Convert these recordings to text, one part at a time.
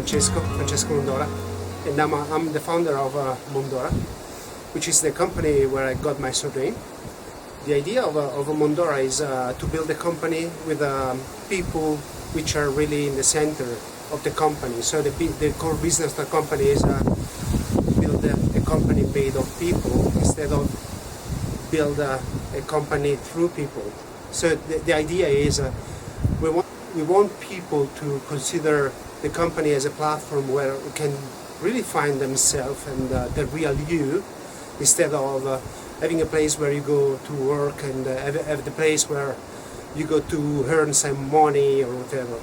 Francesco Mondora, and I'm the founder of Mondora, which is the company where I got my surname. The idea of Mondora is to build a company with people which are really in the center of the company. So the core business of the company is build a company made of people instead of build a company through people. So the idea is we want people to consider the company as a platform where we can really find themselves and the real you, instead of having a place where you go to work and have the place where you go to earn some money or whatever.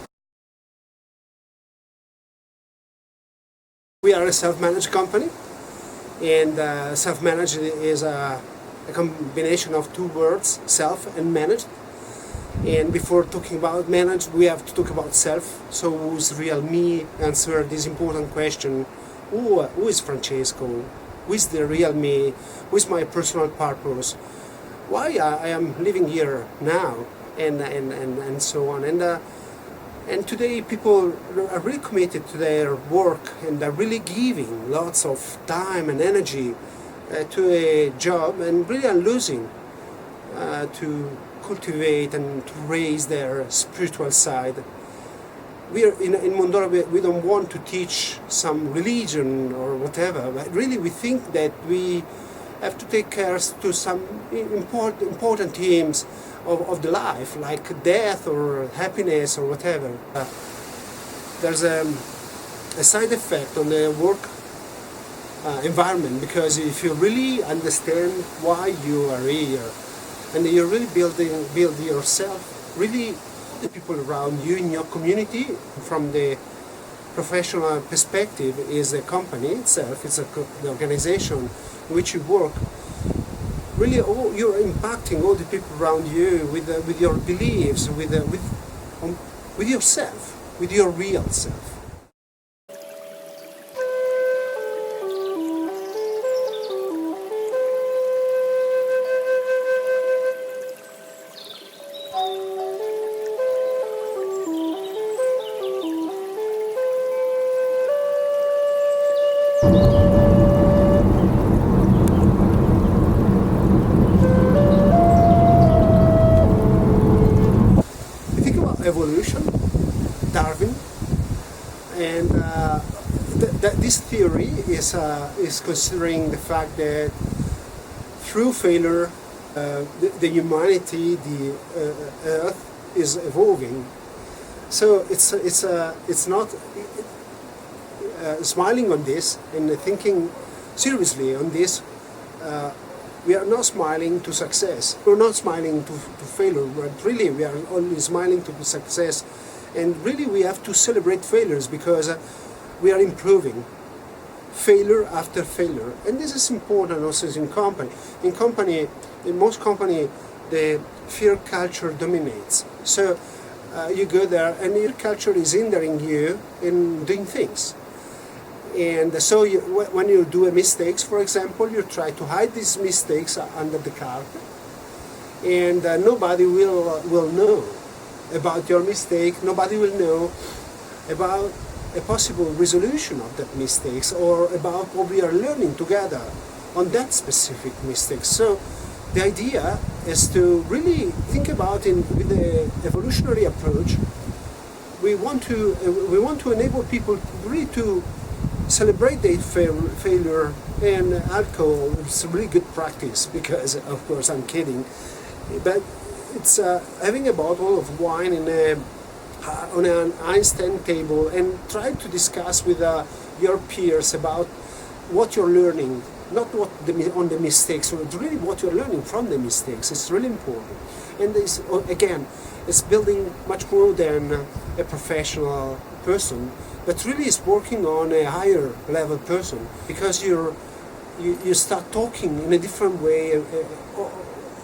We are a self-managed company, and self-managed is a combination of two words, self and managed. And before talking about managed, we have to talk about self. So who's real me? Answer this important question: who is Francesco? Who is the real me? Who is my personal purpose? Why I am living here now? And so on. And today people are really committed to their work and are really giving lots of time and energy to a job, and really are losing to cultivate and to raise their spiritual side. We are in Mondora, we don't want to teach some religion or whatever, but really we think that we have to take care to some important themes of the life, like death or happiness or whatever. There's a side effect on the work environment, because if you really understand why you are here, and you're really build yourself, really the people around you in your community, from the professional perspective, is the company itself, it's the organization in which you work. Really, you're impacting all the people around you with your beliefs, with yourself, with your real self. Evolution, Darwin, and this theory is considering the fact that through failure, the humanity, the Earth is evolving. So it's not smiling on this and thinking seriously on this. We are not smiling to success. We're not smiling to failure, but really we are only smiling to success. And really we have to celebrate failures, because we are improving failure after failure. And this is important also in company. In most company, the fear culture dominates. So you go there and your culture is hindering you in doing things. And so when you do a mistakes, for example, you try to hide these mistakes under the carpet, and nobody will know about your mistake. Nobody will know about a possible resolution of that mistakes, or about what we are learning together on that specific mistake. So the idea is to really think about with the evolutionary approach. We want to enable people really to celebrate their failure, and alcohol is really good practice, because of course I'm kidding, but it's having a bottle of wine on an Einstein table and try to discuss with your peers about what you're learning, not on the mistakes, but really what you're learning from the mistakes. It's really important. And this, again, it's building much more than a professional person, but really is working on a higher level person, because you start talking in a different way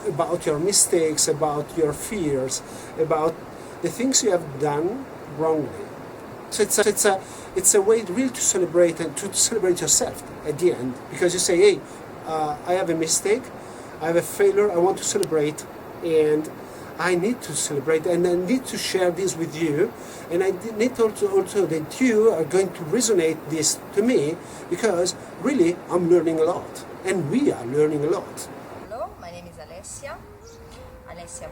about your mistakes, about your fears, about the things you have done wrongly. So it's a way really to celebrate, and to celebrate yourself at the end, because you say, hey, I have a mistake, I have a failure, I want to celebrate, and I need to celebrate and I need to share this with you, and I need also that you are going to resonate this to me, because really I'm learning a lot and we are learning a lot. Hello, my name is Alessia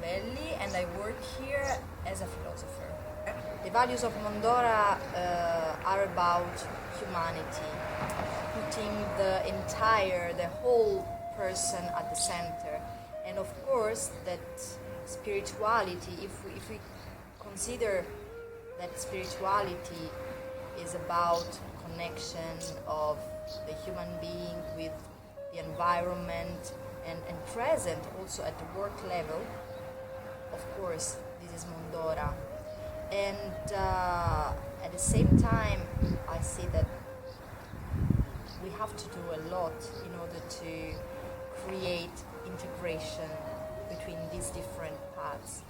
Belli, and I work here as a philosopher. The values of Mondora are about humanity, putting the whole person at the center, and of course that spirituality, if we consider that spirituality is about connection of the human being with the environment and present also at the work level, of course this is Mondora. And at the same time I see that we have to do a lot in order to create integration between these different paths.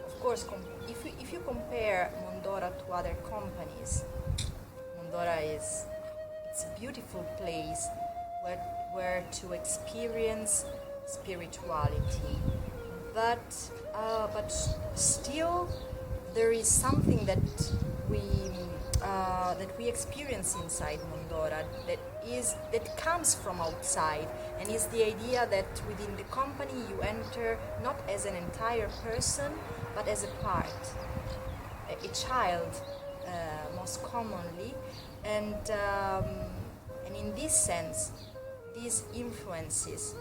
Of course, if you compare Mondora to other companies, Mondora it's a beautiful place where to experience spirituality, but still there is something that we experience inside Mondora that comes from outside, and is the idea that within the company you enter not as an entire person but as a part, a child most commonly, and in this sense this influences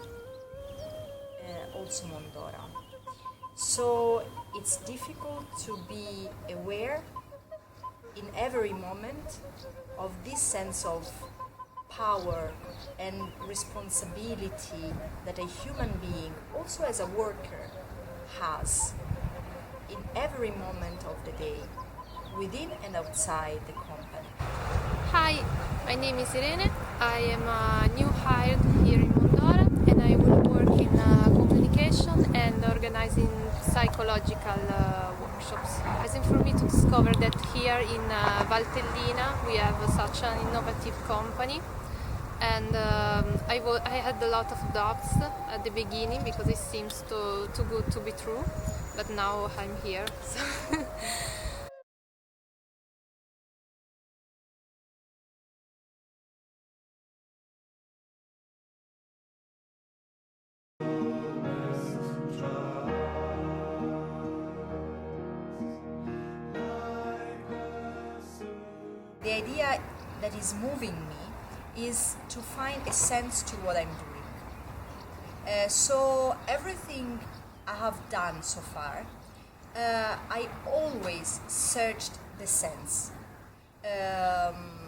also Mondora. So it's difficult to be aware in every moment of this sense of power and responsibility that a human being, also as a worker, has in every moment of the day, within and outside the company. Hi, my name is Irene. I am a new hired here in Mondora, and I will work in communication and organizing psychological workshops. It's for me to discover that here in Valtellina we have such an innovative company, and I had a lot of doubts at the beginning because it seems too good to be true, but now I'm here. So The idea that is moving me is to find a sense to what I'm doing. So everything I have done so far, I always searched the sense.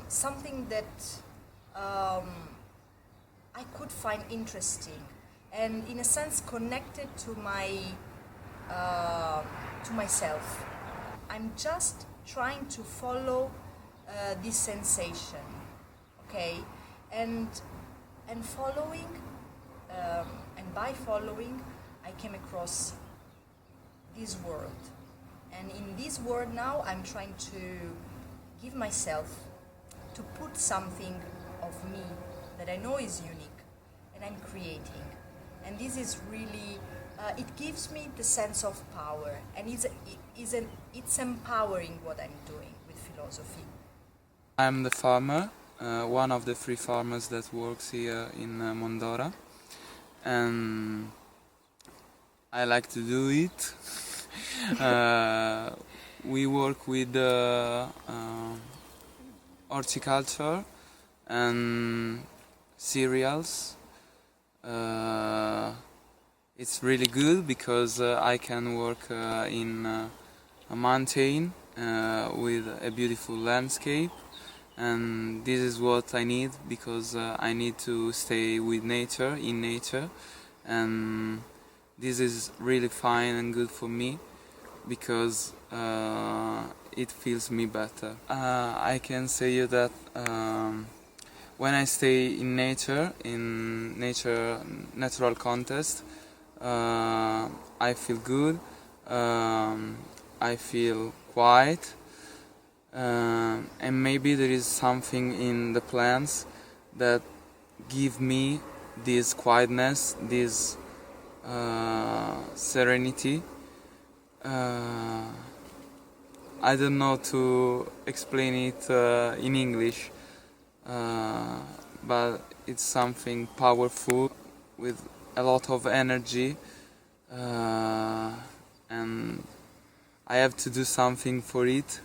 Something that I could find interesting and in a sense connected to myself. I'm just trying to follow this sensation, okay, and following, and by following, I came across this world, and in this world now I'm trying to give myself to put something of me that I know is unique, and I'm creating, and this is really. It gives me the sense of power, and it's empowering what I'm doing with philosophy. I'm the farmer, one of the 3 farmers that works here in Mondora, and I like to do it. We work with horticulture and cereals. It's really good because I can work in a mountain with a beautiful landscape, and this is what I need because I need to stay with nature, in nature, and this is really fine and good for me because it feels me better. I can say you that when I stay in nature, natural context, I feel good, I feel quiet, and maybe there is something in the plants that give me this quietness, this serenity, I don't know to explain it in English, but it's something powerful with a lot of energy, and I have to do something for it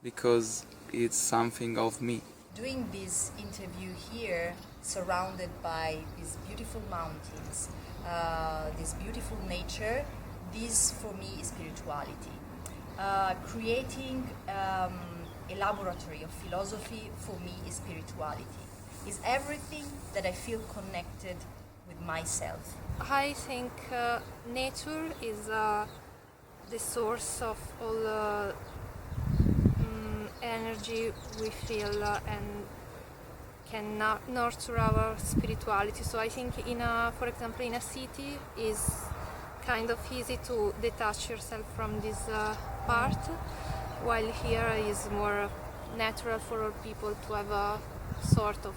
because it's something of me. Doing this interview here, surrounded by these beautiful mountains, this beautiful nature, this for me is spirituality. Creating a laboratory of philosophy for me is spirituality. Is everything that I feel connected with myself. I think nature is the source of all energy we feel and can nurture our spirituality. So I think for example, in a city is kind of easy to detach yourself from this part, while here is more natural for all people to have a sort of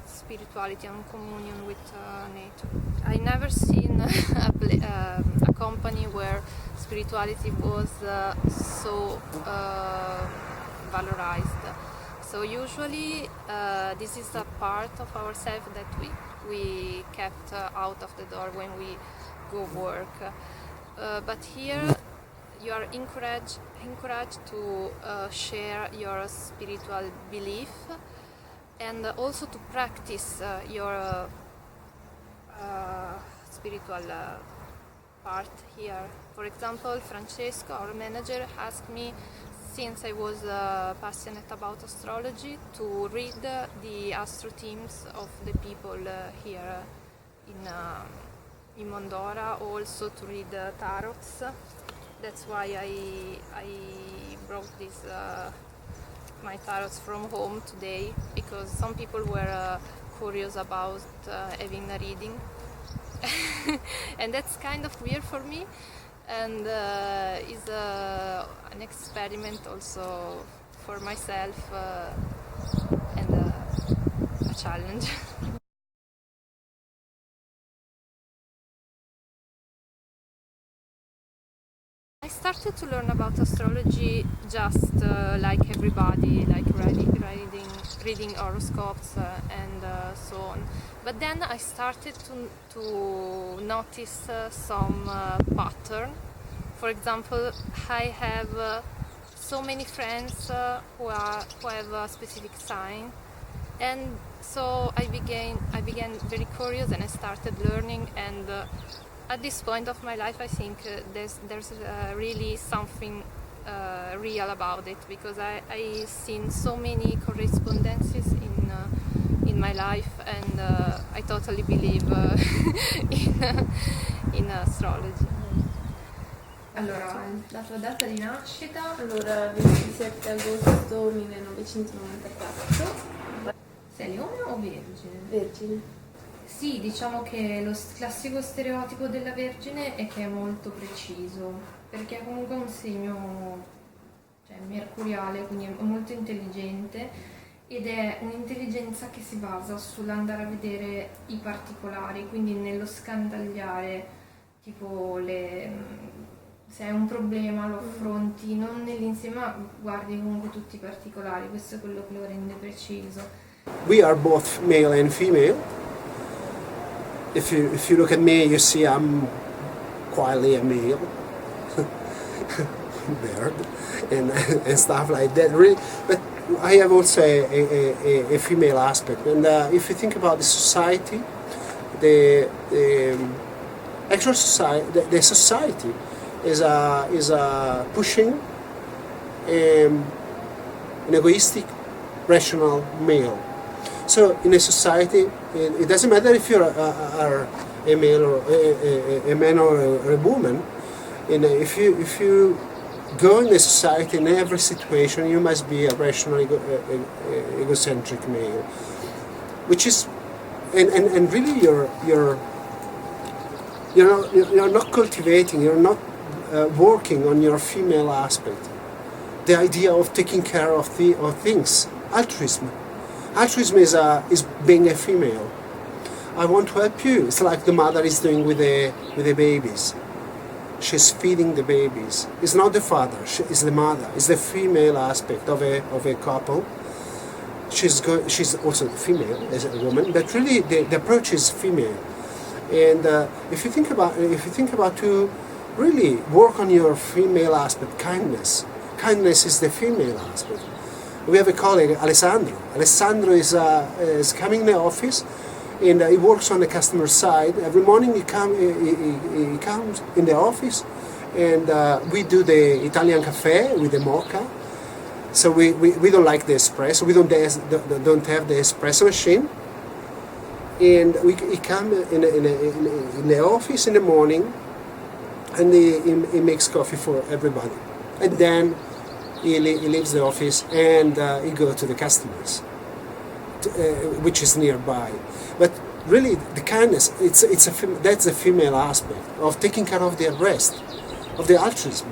spirituality and communion with nature. I never seen a company where spirituality was so valorized. So usually this is a part of ourselves that we kept out of the door when we go work. But here you are encouraged to share your spiritual belief and also to practice your spiritual part here. For example, Francesco, our manager, asked me, since I was passionate about astrology, to read the astro teams of the people here in Mondora, also to read tarots. That's why I brought this my tarots from home today, because some people were curious about having a reading and that's kind of weird for me, and is an experiment also for myself and a challenge. I started to learn about astrology just like everybody, like reading horoscopes and so on. But then I started to notice some pattern. For example, I have so many friends who have a specific sign, and so I began very curious, and I started learning. And at this point of my life, I think there's really something real about it, because I seen so many correspondences in my life, and I totally believe in astrology. Allora, la tua data di nascita? Allora, 27 agosto 1994. Sei leone o vergine? Vergine. Sì, diciamo che lo classico stereotipo della Vergine è che è molto preciso, perché è comunque un segno, cioè, mercuriale, quindi è molto intelligente, ed è un'intelligenza che si basa sull'andare a vedere i particolari, quindi nello scandagliare, tipo se hai un problema lo affronti non nell'insieme, ma guardi comunque tutti i particolari. Questo è quello che lo rende preciso. We are both male and female. If you look at me, you see I'm quietly a male, bird, and stuff like that. Really, but I have also a female aspect. And if you think about the society, the actual society, the society is pushing an egoistic, rational male. So in a society, it doesn't matter if you're a male or a man or a woman. If you go in a society, in every situation, you must be a rational, egocentric male, which is, and really you're not cultivating, you're not working on your female aspect. The idea of taking care of things, altruism. Altruism is being a female. I want to help you. It's like the mother is doing with the babies. she's feeding the babies. It's not the father, it's the mother, it's the female aspect of a couple. She's also female as a woman, but really the approach is female. And if you think about to really work on your female aspect, kindness is the female aspect. We have a colleague, Alessandro. Alessandro is coming in the office, and he works on the customer side. Every morning he comes in the office, and we do the Italian cafe with the mocha. So we don't like the espresso. We don't have the espresso machine. And he come in the office in the morning, and he makes coffee for everybody. And then he leaves the office and he goes to the customers, which is nearby. But really, the kindness, that's a female aspect of taking care of the rest, of the altruism.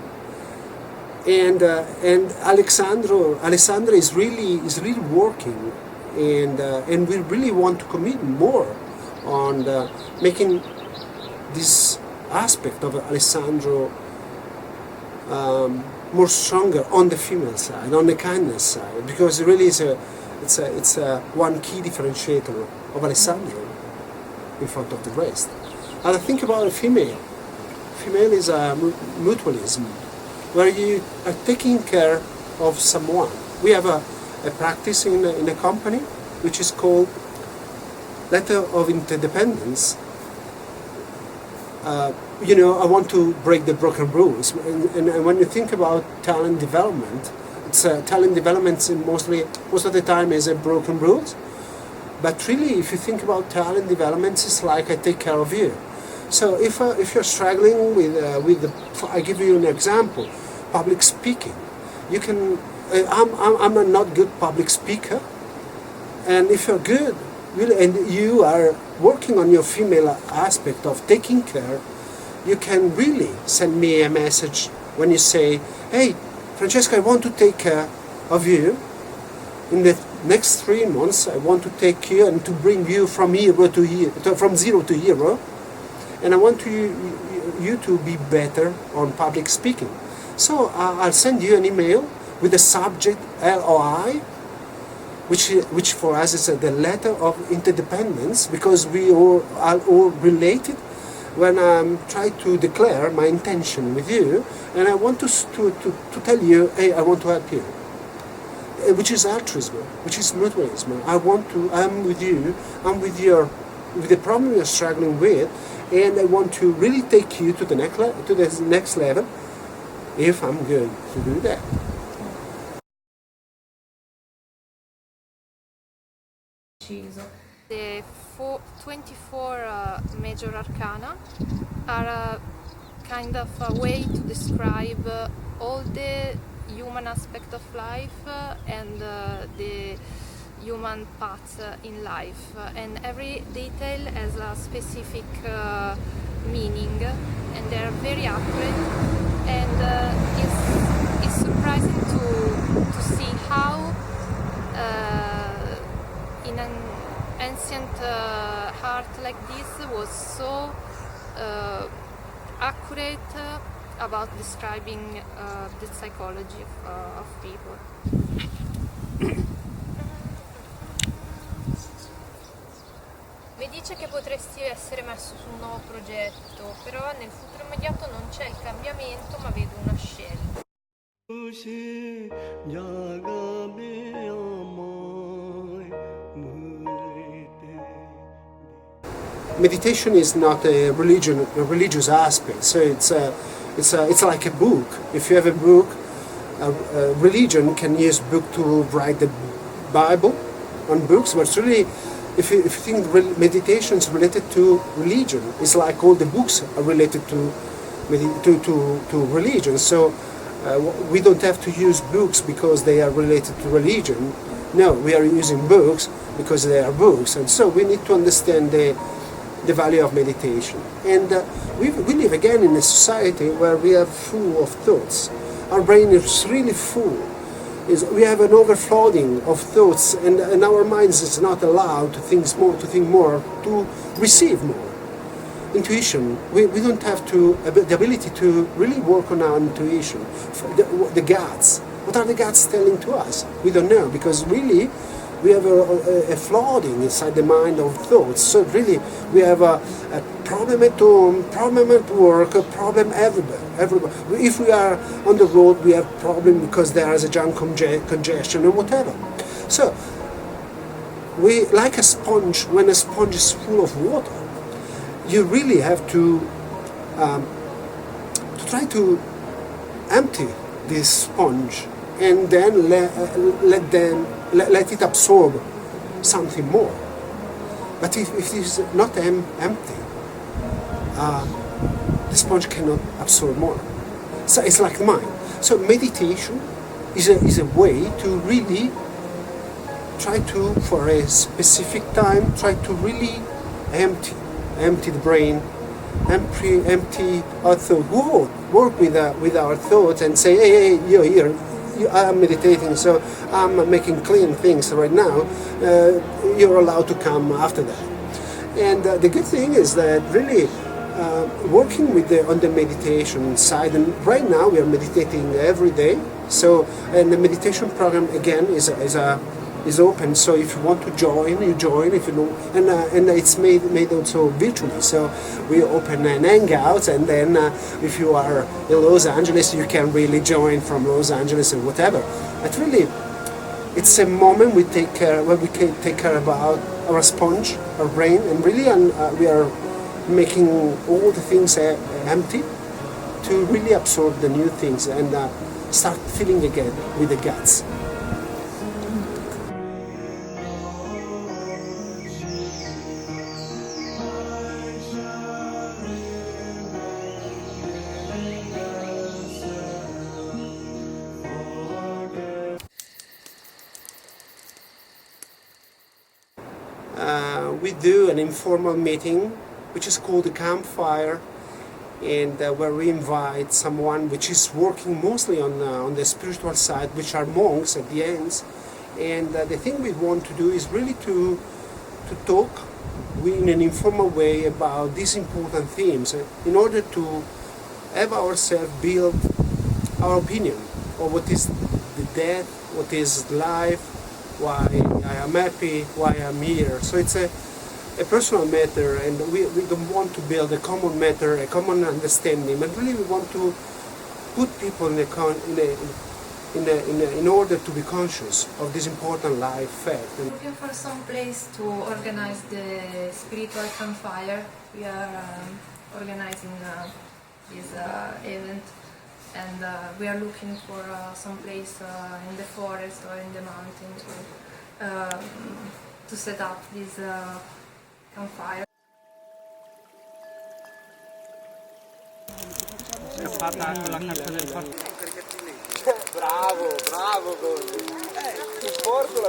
And Alessandro is really working, and we really want to commit more on making this aspect of Alessandro more stronger on the female side, on the kindness side, because it really is it's a one key differentiator of Alessandro in front of the rest. And I think about a female. Female is a mutualism, where you are taking care of someone. We have a practice in a company which is called letter of interdependence. I want to break the broken rules. And when you think about talent development, talent development most of the time is a broken rules. But really, if you think about talent development, it's like I take care of you. So if you're struggling I give you an example, public speaking. You can. I'm a not good public speaker, and if you're good, really, and you are working on your female aspect of taking care, you can really send me a message when you say, "Hey, Francesca, I want to take care of you. In the next 3 months, I want to take you and to bring you from zero to hero, and I want you to be better on public speaking. So I'll send you an email with the subject LOI, which for us is the letter of interdependence, because we are all related. When I'm trying to declare my intention with you, and I want to tell you, hey, I want to help you, which is altruism, which is mutualism. I'm with you. I'm with the problem you're struggling with, and I want to really take you to the next level. If I'm going to do that. The 24 major arcana are a kind of a way to describe all the human aspect of life and the human path in life, and every detail has a specific meaning, and they're very accurate, and it's surprising to see how in an ancient art like this was so accurate about describing the psychology of people. Mi dice che potresti essere messo su un nuovo progetto, però nel futuro immediato non c'è il cambiamento, ma vedo una scelta. Meditation is not a religious aspect, so it's like a book. If you have a book, religion can use book to write the Bible on books, but really, if you think meditation is related to religion, it's like all the books are related to religion. So we don't have to use books because they are related to religion. No, we are using books because they are books, and so we need to understand the value of meditation. And we live again in a society where we are full of thoughts. Our brain is really full. We have an overflowing of thoughts, and our minds is not allowed to think more, to receive more. intuition. We don't have the ability to really work on our intuition, the guts. What are the guts telling to us? We don't know, because really we have a flooding inside the mind of thoughts. So really we have a problem at home, problem at work, a problem everywhere. If we are on the road, we have problem because there is a jam congestion or whatever. So we, like a sponge, when a sponge is full of water, you really have to try to empty this sponge and then let it absorb something more. But if it is not empty, the sponge cannot absorb more. So it's like mine. So meditation is a way to really try to, for a specific time, try to really empty the brain, empty our thought. Work with our thoughts and say, hey, you're here. I'm meditating, so I'm making clean things right now. You're allowed to come after that. And the good thing is that really working with on the meditation side, and right now we are meditating every day. So, and the meditation program again is open. So if you want to join, you join. If you know, and it's made also virtually. So we open an Hangouts, and then if you are in Los Angeles, you can really join from Los Angeles or whatever. But really, it's a moment we take care where we can take care about our sponge, our brain, and really, we are making all the things empty to really absorb the new things and start feeling again with the guts. We do an informal meeting, which is called the campfire, and where we invite someone which is working mostly on the spiritual side, which are monks at the ends. And the thing we want to do is really to talk in an informal way about these important themes, in order to have ourselves build our opinion of what is the death, what is life, why I am happy, why I'm here. So it's a personal matter, and we don't want to build a common matter, a common understanding, but really we want to put people in order to be conscious of this important life fact. Looking for some place to organize the spiritual campfire. We are organizing this event, and we are looking for some place in the forest or in the mountain to set up this campfire. Scappata con la caccia del fatto. Bravo, ti porto la...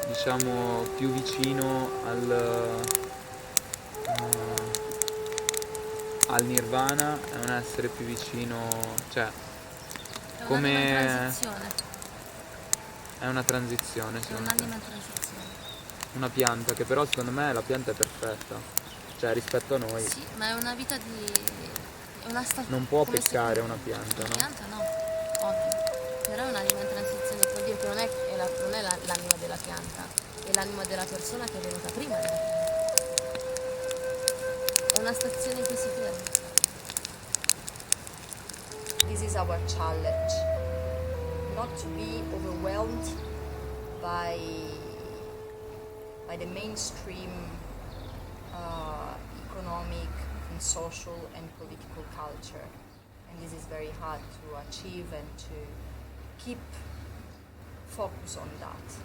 Diciamo più vicino al nirvana è un essere più vicino, cioè come è una transizione, secondo me. Una pianta che però secondo me la pianta è perfetta, cioè rispetto a noi. Sì, ma è una vita di... è una non può peccare una pianta, una no? pianta no, ovvio. Però è un'anima in transizione, vuol dire che non è l'anima della pianta, è l'anima della persona che è venuta prima della pianta. È una stazione in cui si ferma. This is our challenge, not to be overwhelmed by the mainstream economic and social and political culture, and this is very hard to achieve and to keep focus on that.